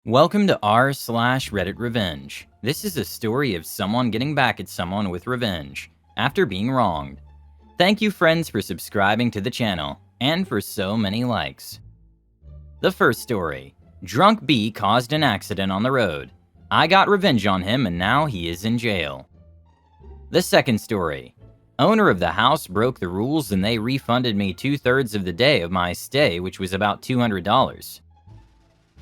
Welcome to r/RedditRevenge. This is a story of someone getting back at someone with revenge after being wronged. Thank you friends for subscribing to the channel and for so many likes. The first story. Drunk B caused an accident on the road. I got revenge on him and now he is in jail. The second story. Owner of the house broke the rules and they refunded me 2/3 of the day of my stay, which was about $200.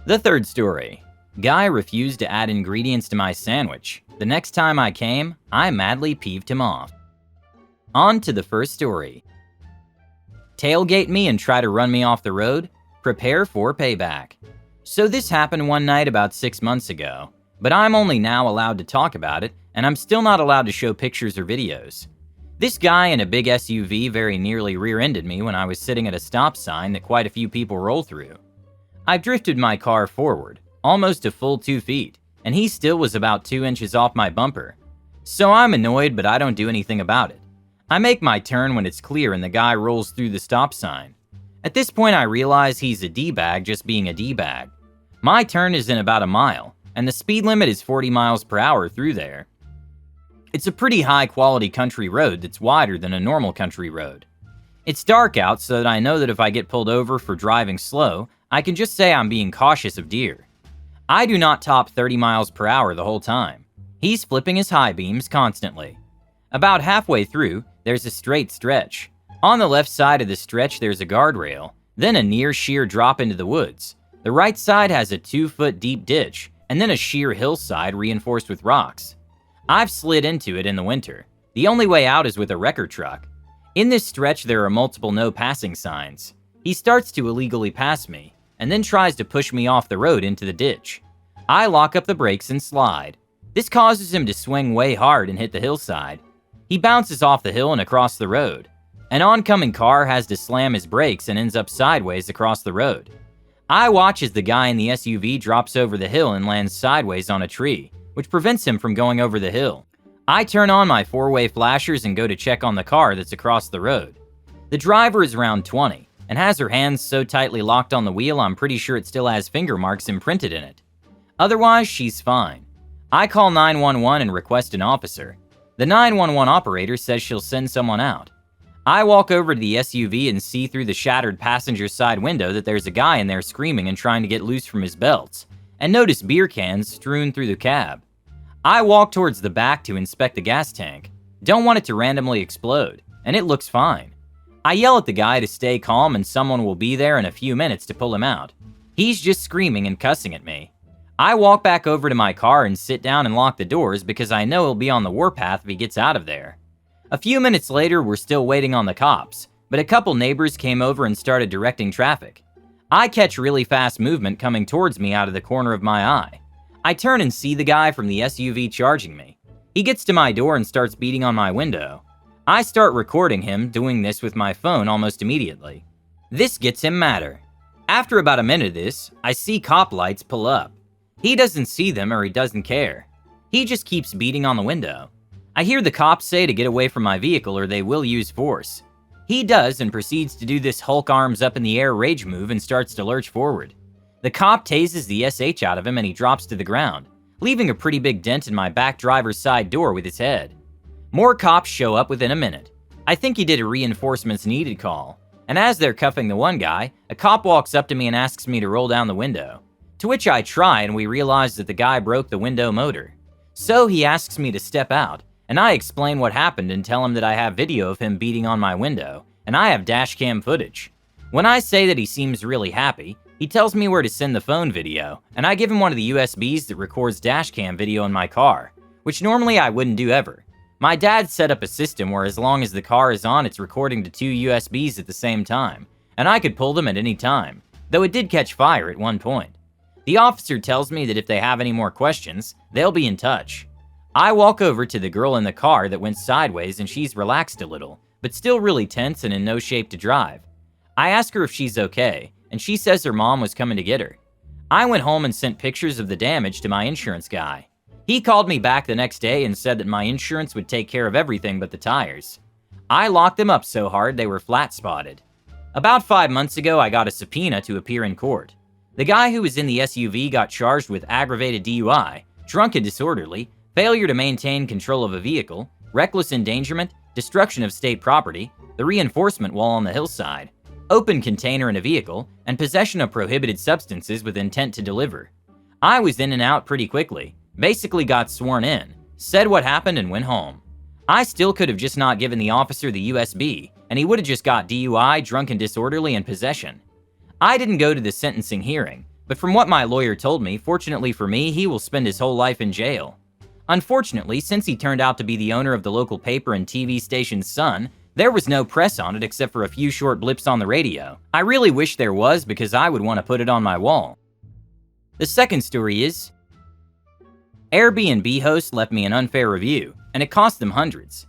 The third story. Guy refused to add ingredients to my sandwich. The next time I came, I madly peeved him off. On to the first story. Tailgate me and try to run me off the road? Prepare for payback. So this happened one night about 6 months ago, but I'm only now allowed to talk about it, and I'm still not allowed to show pictures or videos. This guy in a big SUV very nearly rear-ended me when I was sitting at a stop sign that quite a few people roll through. I drifted my car forward, almost a full 2 feet, and he still was about 2 inches off my bumper. So I'm annoyed, but I don't do anything about it. I make my turn when it's clear and the guy rolls through the stop sign. At this point I realize he's a D-bag just being a D-bag. My turn is in about a mile, and the speed limit is 40 miles per hour through there. It's a pretty high-quality country road that's wider than a normal country road. It's dark out, so that I know that if I get pulled over for driving slow, I can just say I'm being cautious of deer. I do not top 30 miles per hour the whole time. He's flipping his high beams constantly. About halfway through, there's a straight stretch. On the left side of the stretch there's a guardrail, then a near sheer drop into the woods. The right side has a 2-foot deep ditch, and then a sheer hillside reinforced with rocks. I've slid into it in the winter. The only way out is with a wrecker truck. In this stretch there are multiple no passing signs. He starts to illegally pass me, and then tries to push me off the road into the ditch. I lock up the brakes and slide. This causes him to swing way hard and hit the hillside. He bounces off the hill and across the road. An oncoming car has to slam his brakes and ends up sideways across the road. I watch as the guy in the SUV drops over the hill and lands sideways on a tree, which prevents him from going over the hill. I turn on my 4-way flashers and go to check on the car that's across the road. The driver is around 20. And has her hands so tightly locked on the wheel I'm pretty sure it still has finger marks imprinted in it. Otherwise, she's fine. I call 911 and request an officer. The 911 operator says she'll send someone out. I walk over to the SUV and see through the shattered passenger side window that there's a guy in there screaming and trying to get loose from his belts, and notice beer cans strewn through the cab. I walk towards the back to inspect the gas tank. Don't want it to randomly explode, and it looks fine. I yell at the guy to stay calm and someone will be there in a few minutes to pull him out. He's just screaming and cussing at me. I walk back over to my car and sit down and lock the doors because I know he'll be on the warpath if he gets out of there. A few minutes later, we're still waiting on the cops, but a couple neighbors came over and started directing traffic. I catch really fast movement coming towards me out of the corner of my eye. I turn and see the guy from the SUV charging me. He gets to my door and starts beating on my window. I start recording him doing this with my phone almost immediately. This gets him madder. After about a minute of this, I see cop lights pull up. He doesn't see them or he doesn't care. He just keeps beating on the window. I hear the cops say to get away from my vehicle or they will use force. He does and proceeds to do this Hulk arms up in the air rage move and starts to lurch forward. The cop tases the SH out of him and he drops to the ground, leaving a pretty big dent in my back driver's side door with his head. More cops show up within a minute. I think he did a reinforcements needed call, and as they're cuffing the one guy, a cop walks up to me and asks me to roll down the window, to which I try and we realize that the guy broke the window motor. So he asks me to step out, and I explain what happened and tell him that I have video of him beating on my window, and I have dash cam footage. When I say that he seems really happy, he tells me where to send the phone video, and I give him one of the USBs that records dash cam video in my car, which normally I wouldn't do ever. My dad set up a system where as long as the car is on, it's recording to 2 USBs at the same time, and I could pull them at any time, though it did catch fire at one point. The officer tells me that if they have any more questions, they'll be in touch. I walk over to the girl in the car that went sideways and she's relaxed a little, but still really tense and in no shape to drive. I ask her if she's okay, and she says her mom was coming to get her. I went home and sent pictures of the damage to my insurance guy. He called me back the next day and said that my insurance would take care of everything but the tires. I locked them up so hard they were flat spotted. About 5 months ago, I got a subpoena to appear in court. The guy who was in the SUV got charged with aggravated DUI, drunk and disorderly, failure to maintain control of a vehicle, reckless endangerment, destruction of state property, the reinforcement wall on the hillside, open container in a vehicle, and possession of prohibited substances with intent to deliver. I was in and out pretty quickly, basically got sworn in, said what happened and went home. I still could have just not given the officer the USB, and he would have just got DUI, drunk and disorderly, and possession. I didn't go to the sentencing hearing, but from what my lawyer told me, fortunately for me, he will spend his whole life in jail. Unfortunately, since he turned out to be the owner of the local paper and TV station's son, there was no press on it except for a few short blips on the radio. I really wish there was because I would want to put it on my wall. The second story is, Airbnb host left me an unfair review, and it cost them hundreds.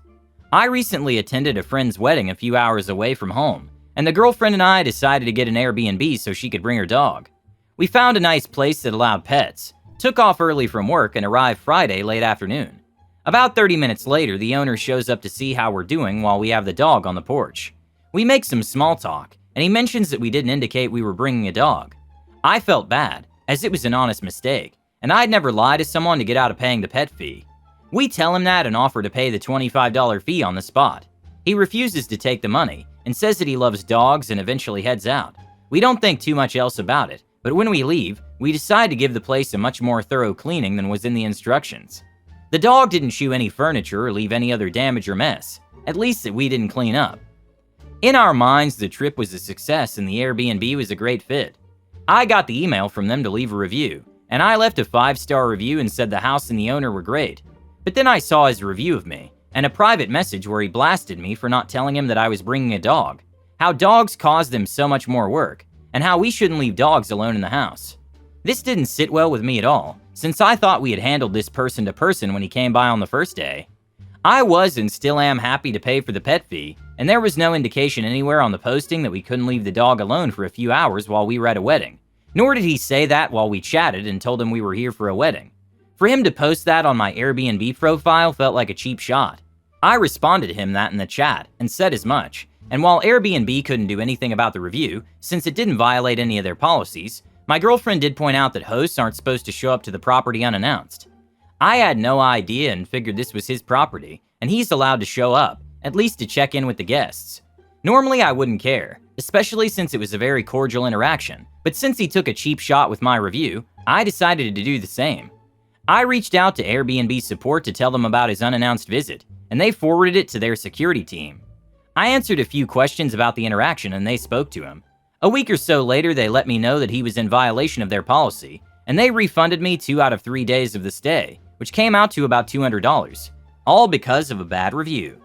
I recently attended a friend's wedding a few hours away from home, and the girlfriend and I decided to get an Airbnb so she could bring her dog. We found a nice place that allowed pets, took off early from work, and arrived Friday late afternoon. About 30 minutes later, the owner shows up to see how we're doing while we have the dog on the porch. We make some small talk, and he mentions that we didn't indicate we were bringing a dog. I felt bad, as it was an honest mistake, and I'd never lie to someone to get out of paying the pet fee. We tell him that and offer to pay the $25 fee on the spot. He refuses to take the money and says that he loves dogs and eventually heads out. We don't think too much else about it, but when we leave, we decide to give the place a much more thorough cleaning than was in the instructions. The dog didn't chew any furniture or leave any other damage or mess, at least that we didn't clean up. In our minds, the trip was a success and the Airbnb was a great fit. I got the email from them to leave a review, and I left a 5-star review and said the house and the owner were great. But then I saw his review of me, and a private message where he blasted me for not telling him that I was bringing a dog, how dogs cause them so much more work, and how we shouldn't leave dogs alone in the house. This didn't sit well with me at all, since I thought we had handled this person to person when he came by on the first day. I was and still am happy to pay for the pet fee, and there was no indication anywhere on the posting that we couldn't leave the dog alone for a few hours while we were at a wedding. Nor did he say that while we chatted and told him we were here for a wedding. For him to post that on my Airbnb profile felt like a cheap shot. I responded to him that in the chat and said as much, and while Airbnb couldn't do anything about the review since it didn't violate any of their policies, my girlfriend did point out that hosts aren't supposed to show up to the property unannounced. I had no idea and figured this was his property, and he's allowed to show up, at least to check in with the guests. Normally I wouldn't care, especially since it was a very cordial interaction, but since he took a cheap shot with my review, I decided to do the same. I reached out to Airbnb support to tell them about his unannounced visit, and they forwarded it to their security team. I answered a few questions about the interaction and they spoke to him. A week or so later, they let me know that he was in violation of their policy, and they refunded me 2 out of 3 days of the stay, which came out to about $200, all because of a bad review.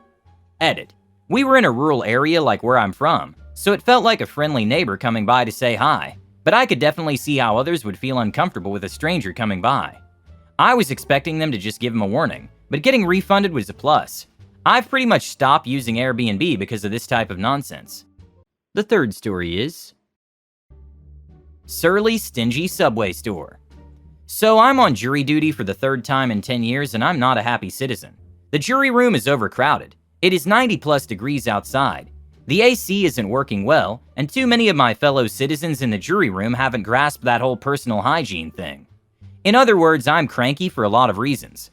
Edit. We were in a rural area like where I'm from, so it felt like a friendly neighbor coming by to say hi, but I could definitely see how others would feel uncomfortable with a stranger coming by. I was expecting them to just give him a warning, but getting refunded was a plus. I've pretty much stopped using Airbnb because of this type of nonsense. The third story is Surly Stingy Subway Store. So I'm on jury duty for the 3rd time in 10 years and I'm not a happy citizen. The jury room is overcrowded. It is 90+ degrees outside. The AC isn't working well, and too many of my fellow citizens in the jury room haven't grasped that whole personal hygiene thing. In other words, I'm cranky for a lot of reasons.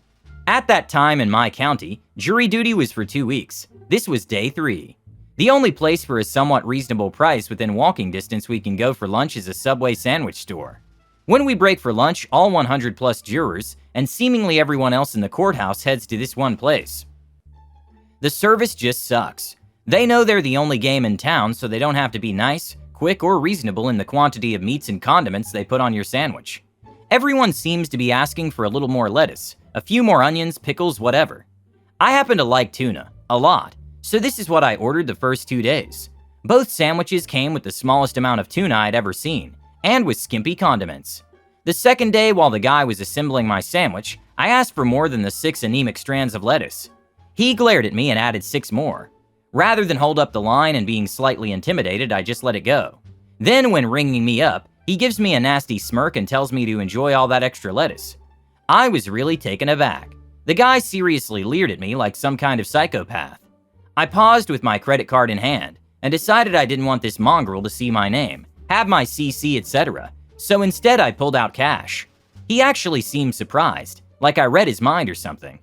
At that time in my county, jury duty was for 2 weeks. This was day 3. The only place for a somewhat reasonable price within walking distance we can go for lunch is a Subway sandwich store. When we break for lunch, all 100+ jurors, and seemingly everyone else in the courthouse heads to this one place. The service just sucks. They know they're the only game in town, so they don't have to be nice, quick, or reasonable in the quantity of meats and condiments they put on your sandwich. Everyone seems to be asking for a little more lettuce, a few more onions, pickles, whatever. I happen to like tuna, a lot, so this is what I ordered the first 2 days. Both sandwiches came with the smallest amount of tuna I'd ever seen, and with skimpy condiments. The second day, while the guy was assembling my sandwich, I asked for more than the 6 anemic strands of lettuce. He glared at me and added 6 more. Rather than hold up the line and being slightly intimidated, I just let it go. Then, when ringing me up, he gives me a nasty smirk and tells me to enjoy all that extra lettuce. I was really taken aback. The guy seriously leered at me like some kind of psychopath. I paused with my credit card in hand and decided I didn't want this mongrel to see my name, have my CC, etc., So instead I pulled out cash. He actually seemed surprised, like I read his mind or something.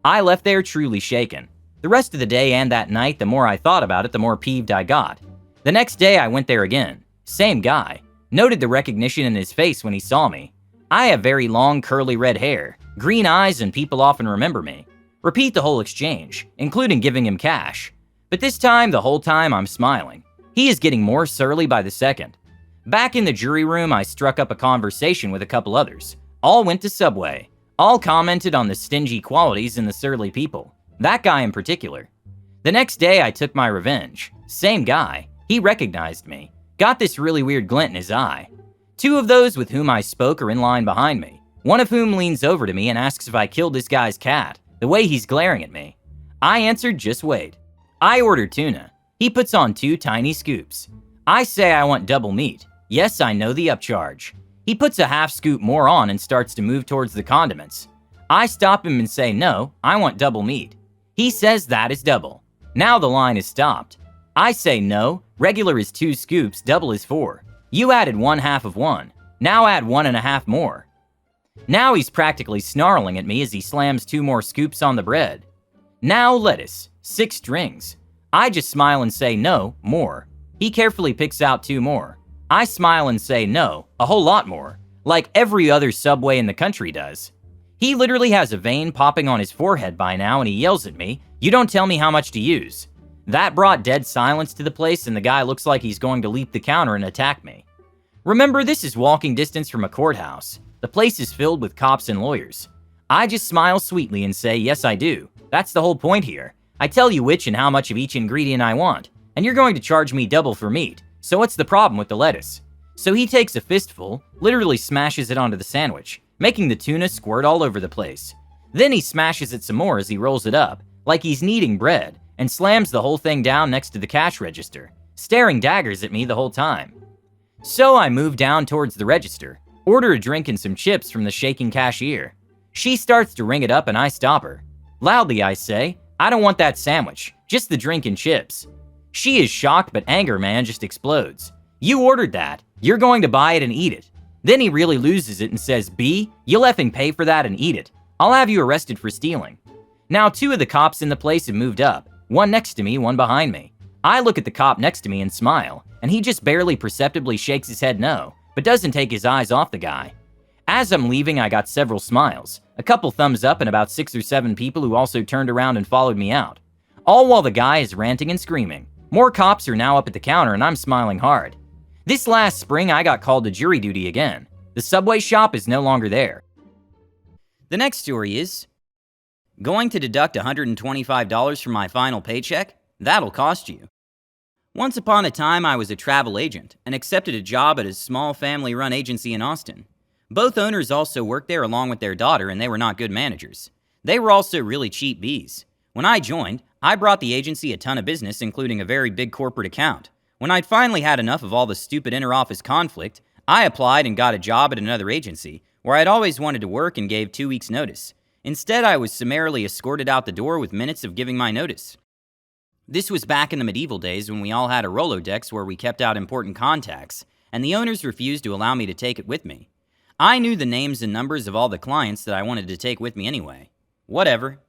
I left there truly shaken. The rest of the day and that night, the more I thought about it, the more peeved I got. The next day I went there again. Same guy. Noted the recognition in his face when he saw me. I have very long curly red hair, green eyes, and people often remember me. Repeat the whole exchange, including giving him cash. But this time, the whole time, I'm smiling. He is getting more surly by the second. Back in the jury room, I struck up a conversation with a couple others. All went to Subway. All commented on the stingy qualities in the surly people. That guy in particular. The next day, I took my revenge. Same guy. He recognized me. Got this really weird glint in his eye. Two of those with whom I spoke are in line behind me, one of whom leans over to me and asks if I killed this guy's cat, the way he's glaring at me. I answered, just wait. I ordered tuna. He puts on 2 tiny scoops. I say I want double meat. Yes, I know the upcharge. He puts a half scoop more on and starts to move towards the condiments. I stop him and say, no, I want double meat. He says that is double. Now the line is stopped. I say no, regular is 2 scoops, double is 4. You added 1/2 of 1. Now add 1.5 more. Now he's practically snarling at me as he slams 2 more scoops on the bread. Now lettuce, 6 strings. I just smile and say no, more. He carefully picks out 2 more. I smile and say no, a whole lot more, like every other Subway in the country does. He literally has a vein popping on his forehead by now and he yells at me, "You don't tell me how much to use." That brought dead silence to the place and the guy looks like he's going to leap the counter and attack me. Remember, this is walking distance from a courthouse. The place is filled with cops and lawyers. I just smile sweetly and say, yes I do. That's the whole point here. I tell you which and how much of each ingredient I want, and you're going to charge me double for meat, so what's the problem with the lettuce? So he takes a fistful, literally smashes it onto the sandwich, making the tuna squirt all over the place. Then he smashes it some more as he rolls it up, like he's kneading bread, and slams the whole thing down next to the cash register, staring daggers at me the whole time. So I move down towards the register, order a drink and some chips from the shaking cashier. She starts to ring it up and I stop her. Loudly I say, I don't want that sandwich, just the drink and chips. She is shocked, but anger, man, just explodes. You ordered that. You're going to buy it and eat it. Then he really loses it and says, B, you'll effing pay for that and eat it. I'll have you arrested for stealing. Now 2 of the cops in the place have moved up, one next to me, one behind me. I look at the cop next to me and smile, and he just barely perceptibly shakes his head no, but doesn't take his eyes off the guy. As I'm leaving, I got several smiles, a couple thumbs up, and about 6 or 7 people who also turned around and followed me out. All while the guy is ranting and screaming. More cops are now up at the counter and I'm smiling hard. This last spring, I got called to jury duty again. The Subway shop is no longer there. The next story is, going to deduct $125 from my final paycheck? That'll cost you. Once upon a time, I was a travel agent and accepted a job at a small family-run agency in Austin. Both owners also worked there along with their daughter, and they were not good managers. They were also really cheap bees. When I joined, I brought the agency a ton of business, including a very big corporate account. When I'd finally had enough of all the stupid inter-office conflict, I applied and got a job at another agency, where I'd always wanted to work and gave 2 weeks' notice. Instead, I was summarily escorted out the door with minutes of giving my notice. This was back in the medieval days when we all had a Rolodex where we kept out important contacts, and the owners refused to allow me to take it with me. I knew the names and numbers of all the clients that I wanted to take with me anyway. Whatever.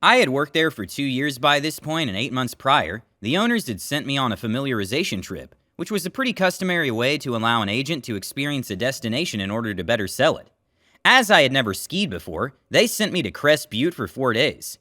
I had worked there for 2 years by this point, and 8 months prior, the owners had sent me on a familiarization trip, which was a pretty customary way to allow an agent to experience a destination in order to better sell it. As I had never skied before, they sent me to Crest Butte for 4 days.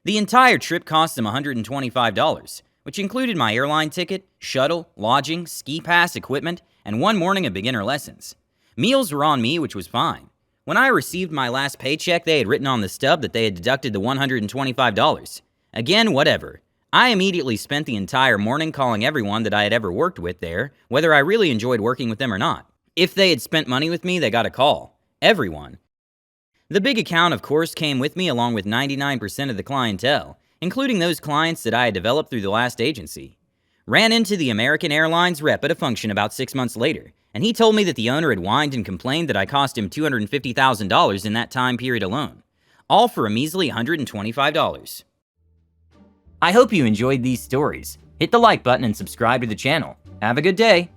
The entire trip cost them $125, which included my airline ticket, shuttle, lodging, ski pass, equipment, and 1 morning of beginner lessons. Meals were on me, which was fine. When I received my last paycheck, they had written on the stub that they had deducted the $125. Again, whatever. I immediately spent the entire morning calling everyone that I had ever worked with there, whether I really enjoyed working with them or not. If they had spent money with me, they got a call. Everyone. The big account, of course, came with me along with 99% of the clientele, including those clients that I had developed through the last agency. Ran into the American Airlines rep at a function about 6 months later, and he told me that the owner had whined and complained that I cost him $250,000 in that time period alone. All for a measly $125. I hope you enjoyed these stories. Hit the like button and subscribe to the channel. Have a good day.